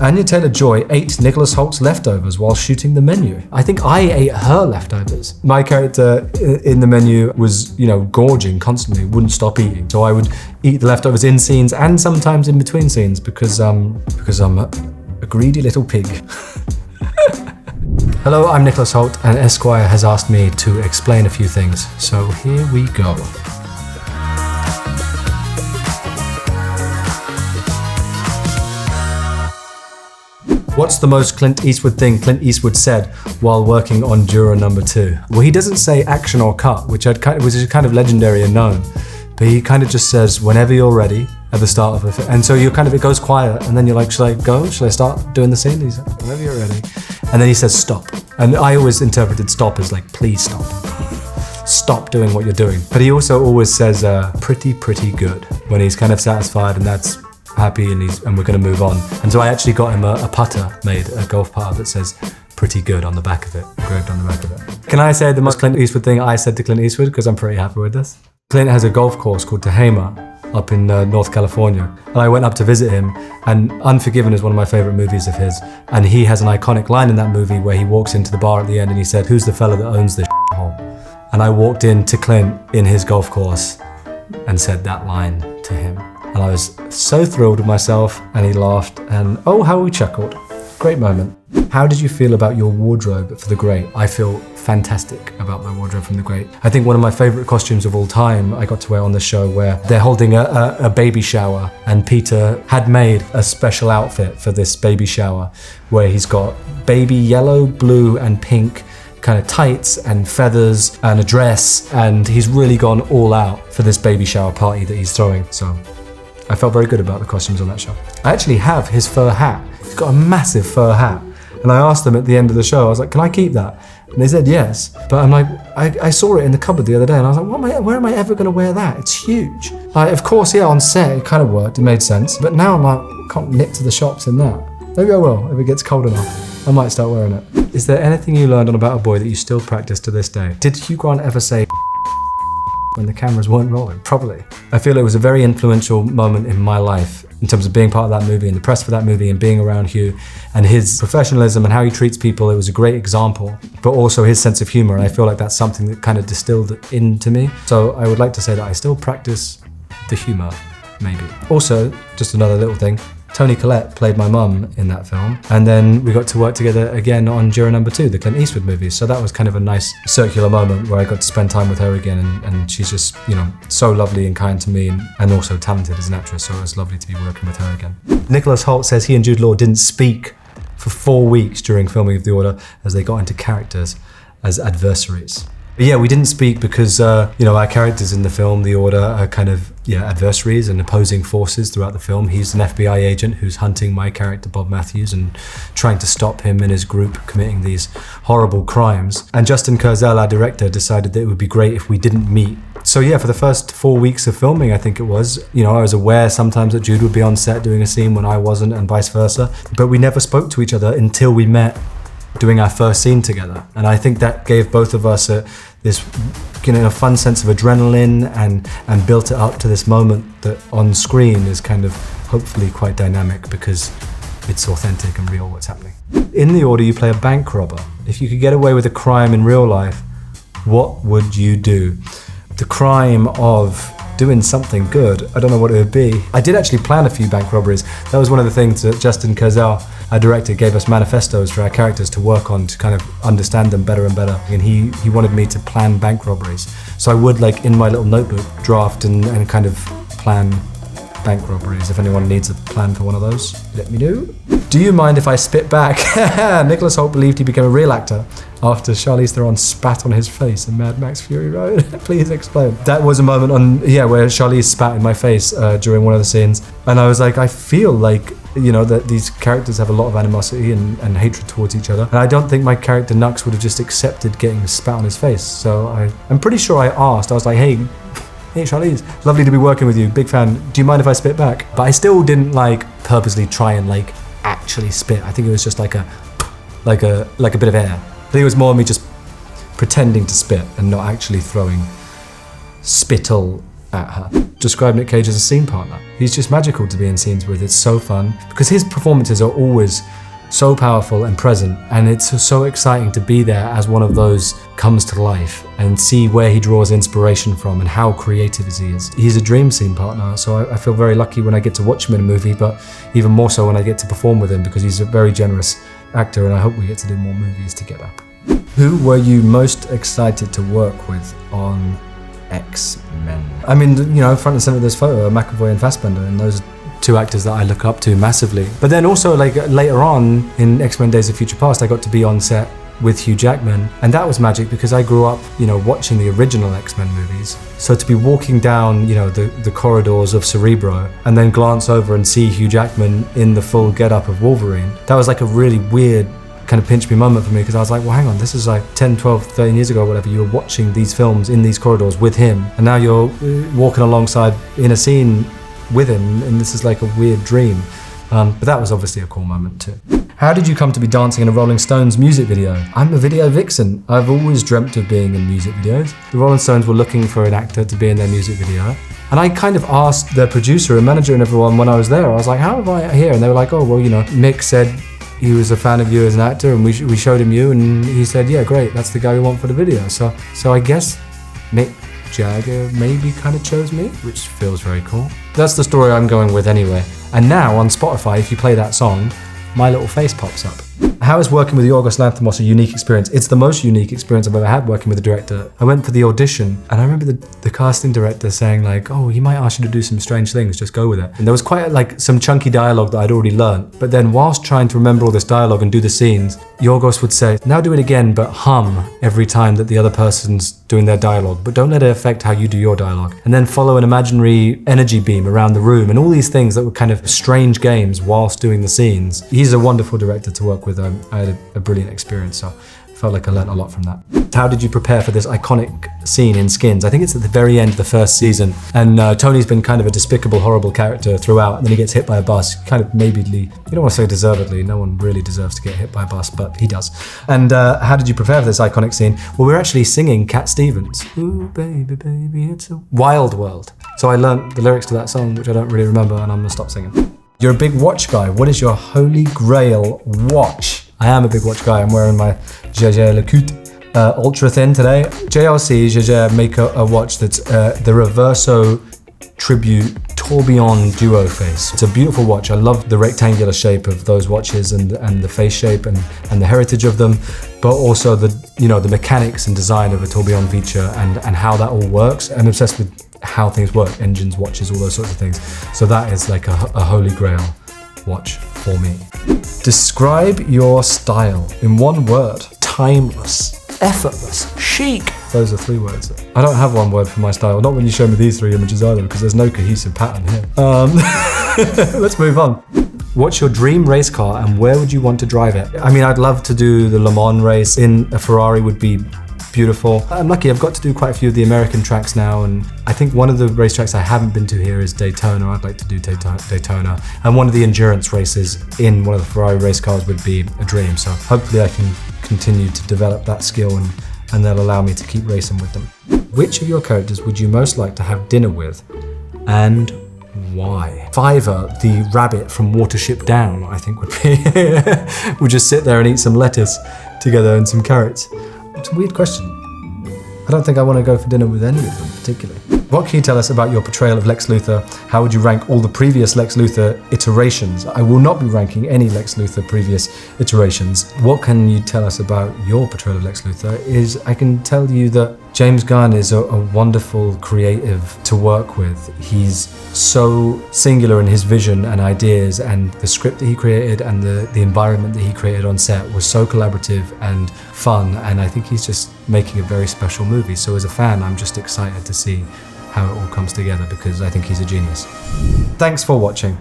Anya Taylor-Joy ate Nicholas Hoult's leftovers while shooting The Menu. I think I ate her leftovers. My character in The Menu was, gorging constantly, wouldn't stop eating. So I would eat the leftovers in scenes and sometimes in between scenes because I'm a greedy little pig. Hello, I'm Nicholas Hoult, and Esquire has asked me to explain a few things. So here we go. What's the most Clint Eastwood thing Clint Eastwood said while working on Juror number 2? Well, he doesn't say action or cut, which is kind of legendary and known, but he kind of just says, whenever you're ready, at the start of it. And so it goes quiet, and then you're like, should I go? Should I start doing the scene? He's like, whenever you're ready. And then he says, stop. And I always interpreted stop as like, please stop. Stop doing what you're doing. But he also always says, pretty good, when he's kind of satisfied and that's happy and we're going to move on. And so I actually got him a putter made, a golf putter that says pretty good on the back of it, engraved on the back of it. Can I say the most Clint Eastwood thing I said to Clint Eastwood, because I'm pretty happy with this? Clint has a golf course called Tehama up in North California, and I went up to visit him, and Unforgiven is one of my favorite movies of his, and he has an iconic line in that movie where he walks into the bar at the end and he said, who's the fella that owns this hole? And I walked into Clint in his golf course and said that line to him. And I was so thrilled with myself, and he laughed, and oh, how we chuckled. Great moment. How did you feel about your wardrobe for The Great? I feel fantastic about my wardrobe from The Great. I think one of my favorite costumes of all time I got to wear on the show, where they're holding a baby shower, and Peter had made a special outfit for this baby shower where he's got baby yellow, blue, and pink kind of tights and feathers and a dress, and he's really gone all out for this baby shower party that he's throwing. So I felt very good about the costumes on that show. I actually have his fur hat. He's got a massive fur hat. And I asked them at the end of the show, I was like, can I keep that? And they said yes. But I'm like, I saw it in the cupboard the other day, and I was like, where am I ever going to wear that? It's huge. Like, of course, yeah, on set, it kind of worked, it made sense. But now I'm like, I can't nip to the shops in that. Maybe I will, if it gets cold enough. I might start wearing it. Is there anything you learned on About a Boy that you still practice to this day? Did Hugh Grant ever say when the cameras weren't rolling? Probably. I feel it was a very influential moment in my life in terms of being part of that movie and the press for that movie and being around Hugh and his professionalism and how he treats people. It was a great example, but also his sense of humor. And I feel like that's something that kind of distilled it into me. So I would like to say that I still practice the humor, maybe. Also, just another little thing, Toni Collette played my mum in that film, and then we got to work together again on Juror number 2, the Clint Eastwood movie. So that was kind of a nice circular moment where I got to spend time with her again, and she's just, so lovely and kind to me, and also talented as an actress, so it was lovely to be working with her again. Nicholas Hoult says he and Jude Law didn't speak for 4 weeks during filming of The Order as they got into characters as adversaries. But yeah, we didn't speak because, our characters in the film, The Order, are kind of, adversaries and opposing forces throughout the film. He's an FBI agent who's hunting my character, Bob Matthews, and trying to stop him and his group committing these horrible crimes. And Justin Kurzel, our director, decided that it would be great if we didn't meet. So yeah, for the first 4 weeks of filming, I think it was, I was aware sometimes that Jude would be on set doing a scene when I wasn't, and vice versa. But we never spoke to each other until we met doing our first scene together. And I think that gave both of us this fun sense of adrenaline and built it up to this moment that on screen is kind of hopefully quite dynamic because it's authentic and real what's happening. In The Order, you play a bank robber. If you could get away with a crime in real life, what would you do? The crime of doing something good, I don't know what it would be. I did actually plan a few bank robberies. That was one of the things that Justin Kurzel, our director, gave us manifestos for our characters to work on to kind of understand them better and better. And he wanted me to plan bank robberies. So I would, in my little notebook, draft and kind of plan bank robberies. If anyone needs a plan for one of those, let me know. Do you mind if I spit back? Nicholas Hoult believed he became a real actor after Charlize Theron spat on his face in Mad Max Fury Road. Please explain. That was a moment where Charlize spat in my face during one of the scenes. And I was like, I feel like, that these characters have a lot of animosity and hatred towards each other. And I don't think my character Nux would have just accepted getting spat on his face. So I'm pretty sure I asked, I was like, hey Charlize, lovely to be working with you, big fan. Do you mind if I spit back? But I still didn't purposely try and actually spit. I think it was just like a bit of air. I think it was more me just pretending to spit and not actually throwing spittle at her. Described Nick Cage as a scene partner. He's just magical to be in scenes with. It's so fun because his performances are always so powerful and present, and it's so exciting to be there as one of those comes to life and see where he draws inspiration from and how creative he is. He's a dream scene partner, so I feel very lucky when I get to watch him in a movie, but even more so when I get to perform with him because he's a very generous actor, and I hope we get to do more movies together. Who were you most excited to work with on X-Men? I mean, you know, front and center of this photo are McAvoy and Fassbender, and those are two actors that I look up to massively. But then also, like, later on in X-Men Days of Future Past, I got to be on set with Hugh Jackman, and that was magic because I grew up, you know, watching the original X-Men movies. So to be walking down, you know, the corridors of Cerebro and then glance over and see Hugh Jackman in the full get-up of Wolverine, that was like a really weird kind of pinch me moment for me, because I was like, well, hang on, this is like 10, 12, 13 years ago or whatever, you were watching these films in these corridors with him, and now you're walking alongside in a scene with him, and this is like a weird dream. But that was obviously a cool moment too. How did you come to be dancing in a Rolling Stones music video? I'm a video vixen. I've always dreamt of being in music videos. The Rolling Stones were looking for an actor to be in their music video, and I kind of asked their producer and manager and everyone when I was there, I was like, how am I here? And they were like, oh, well, you know, Mick said he was a fan of you as an actor, and we showed him you, and he said, yeah, great, that's the guy we want for the video. So I guess Mick Jagger maybe kind of chose me, which feels very cool. That's the story I'm going with anyway. And now on Spotify, if you play that song, my little face pops up. How is working with Yorgos Lanthimos a unique experience? It's the most unique experience I've ever had working with a director. I went for the audition, and I remember the casting director saying like, oh, he might ask you to do some strange things, just go with it. And there was quite like some chunky dialogue that I'd already learned. But then whilst trying to remember all this dialogue and do the scenes, Yorgos would say, now do it again, but hum every time that the other person's doing their dialogue, but don't let it affect how you do your dialogue. And then follow an imaginary energy beam around the room, and all these things that were kind of strange games whilst doing the scenes. He's a wonderful director to work with. I had a brilliant experience, so I felt like I learned a lot from that. How did you prepare for this iconic scene in Skins? I think it's at the very end of the first season, and Tony's been kind of a despicable, horrible character throughout, and then he gets hit by a bus, kind of maybe, you don't want to say deservedly, no one really deserves to get hit by a bus, but he does. And how did you prepare for this iconic scene? Well, we're actually singing Cat Stevens. Ooh, baby, baby, it's a wild world. So I learned the lyrics to that song, which I don't really remember, and I'm gonna stop singing. You're a big watch guy. What is your holy grail watch? I am a big watch guy. I'm wearing my Jaeger LeCoultre ultra thin today. JLC Jaeger make a watch that's the Reverso Tribute Tourbillon Duo Face. It's a beautiful watch. I love the rectangular shape of those watches and the face shape and the heritage of them, but also the mechanics and design of a tourbillon feature and how that all works. I'm obsessed with how things work, engines, watches, all those sorts of things. So that is like a holy grail watch for me. Describe your style in one word. Timeless, effortless, chic. Those are 3 words. I don't have one word for my style, not when you show me these 3 images either, because there's no cohesive pattern here. Let's move on. What's your dream race car and where would you want to drive it? I mean, I'd love to do the Le Mans race in a Ferrari, would be beautiful. I'm lucky, I've got to do quite a few of the American tracks now, and I think one of the racetracks I haven't been to here is Daytona. I'd like to do Daytona, and one of the endurance races in one of the Ferrari race cars would be a dream, so hopefully I can continue to develop that skill and they'll allow me to keep racing with them. Which of your characters would you most like to have dinner with, and why? Fiverr, the rabbit from Watership Down, I think would be. We'll just sit there and eat some lettuce together and some carrots. It's a weird question. I don't think I want to go for dinner with any of them particularly. What can you tell us about your portrayal of Lex Luthor? How would you rank all the previous Lex Luthor iterations? I will not be ranking any Lex Luthor previous iterations. What can you tell us about your portrayal of Lex Luthor is I can tell you that James Gunn is a wonderful creative to work with. He's so singular in his vision and ideas, and the script that he created and the environment that he created on set was so collaborative and fun, and I think he's just making a very special movie. So as a fan, I'm just excited to see how it all comes together because I think he's a genius. Thanks for watching.